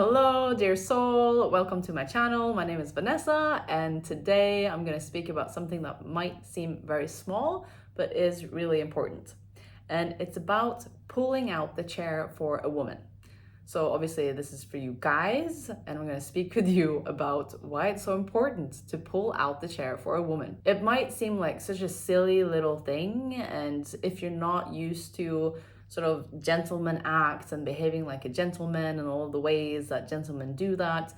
Hello, dear soul. Welcome to my channel. My name is Vanessa, and today I'm going to speak about something that might seem very small, but is really important. And it's about pulling out the chair for a woman. So obviously this is for you guys, and I'm going to speak with you about why it's so important to pull out the chair for a woman. It might seem like such a silly little thing, and if you're not used to sort of gentleman acts and behaving like a gentleman and all of the ways that gentlemen do that,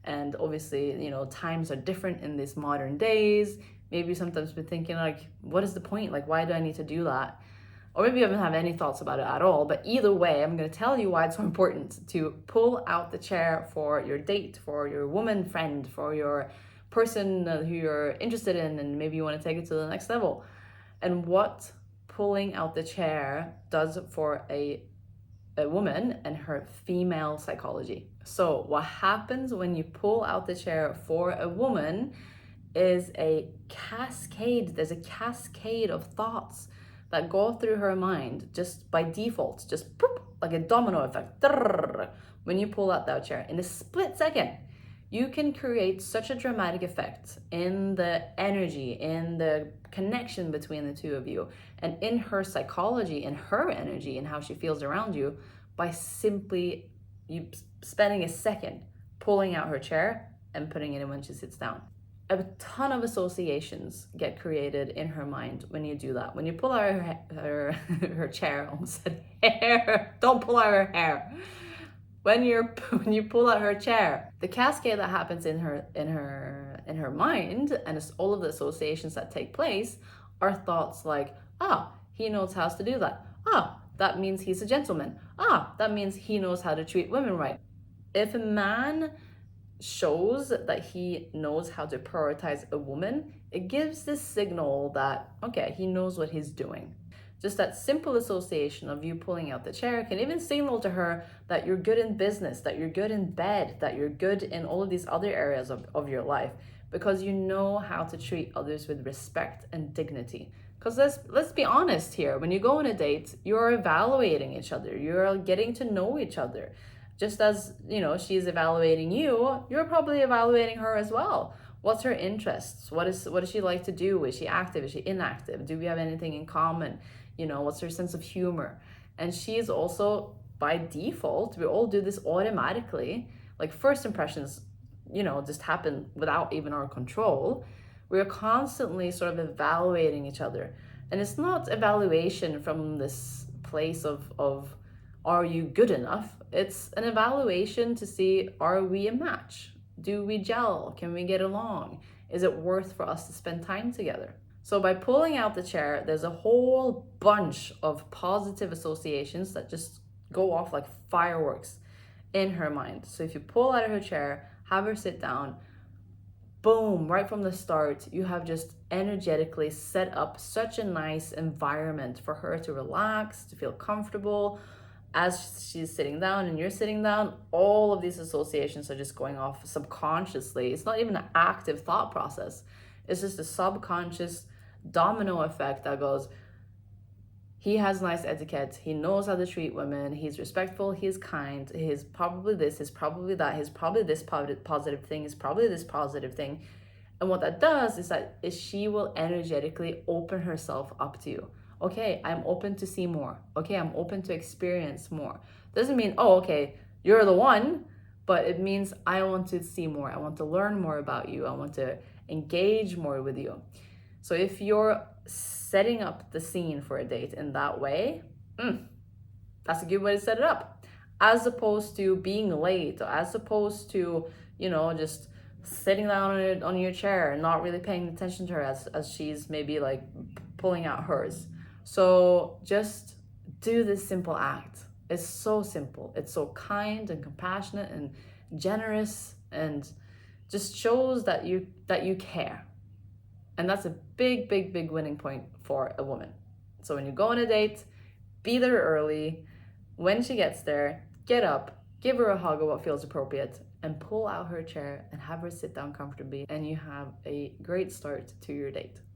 and obviously, times are different in these modern days. Maybe sometimes we're thinking like, what is the point? Like, why do I need to do that? Or maybe you haven't have any thoughts about it at all, but either way, I'm going to tell you why it's so important to pull out the chair for your date, for your woman friend, for your person who you're interested in, and maybe you want to take it to the next level. And what pulling out the chair does for a woman and her female psychology. So what happens when you pull out the chair for a woman is a cascade. There's a cascade of thoughts that go through her mind just by default, just boop, like a domino effect. When you pull out that chair in a split second, you can create such a dramatic effect in the energy, in the connection between the two of you, and in her psychology, in her energy, and how she feels around you, by simply you spending a second pulling out her chair and putting it in when she sits down. A ton of associations get created in her mind when you do that. When you pull out her chair, almost said hair. Don't pull out her hair. When you pull out her chair, the cascade that happens in her mind, and it's all of the associations that take place, are thoughts like, he knows how to do that. That means he's a gentleman. That means he knows how to treat women right. If a man shows that he knows how to prioritize a woman, it gives this signal that, okay, he knows what he's doing. Just that simple association of you pulling out the chair can even signal to her that you're good in business, that you're good in bed, that you're good in all of these other areas of your life, because you know how to treat others with respect and dignity. Because let's be honest here, when you go on a date, you're evaluating each other, you're getting to know each other. Just as, she's evaluating you, you're probably evaluating her as well. What's her interests? What does she like to do? Is she active? Is she inactive? Do we have anything in common? What's her sense of humor? And she's also, by default, we all do this automatically. Like first impressions, just happen without even our control. We're constantly sort of evaluating each other. And it's not evaluation from this place of are you good enough? It's an evaluation to see, are we a match? Do we gel? Can we get along? Is it worth for us to spend time together? So by pulling out the chair, there's a whole bunch of positive associations that just go off like fireworks in her mind. So if you pull out of her chair, have her sit down, boom, right from the start, you have just energetically set up such a nice environment for her to relax, to feel comfortable. As she's sitting down and you're sitting down, all of these associations are just going off subconsciously. It's not even an active thought process. It's just a subconscious domino effect that goes, he has nice etiquette, he knows how to treat women, he's respectful, he's kind, he's probably this, he's probably that, he's probably this positive thing, he's probably this positive thing. And what that does is that she will energetically open herself up to you. Okay, I'm open to see more. Okay, I'm open to experience more. Doesn't mean, okay, you're the one, but it means I want to see more. I want to learn more about you. I want to engage more with you. So if you're setting up the scene for a date in that way, that's a good way to set it up. As opposed to being late, or as opposed to, just sitting down on your chair and not really paying attention to her as she's maybe like pulling out hers. So just do this simple act. It's so simple. It's so kind and compassionate and generous, and just shows that you care. And that's a big, big, big winning point for a woman. So when you go on a date, be there early. When she gets there, get up, give her a hug of what feels appropriate, and pull out her chair and have her sit down comfortably. And you have a great start to your date.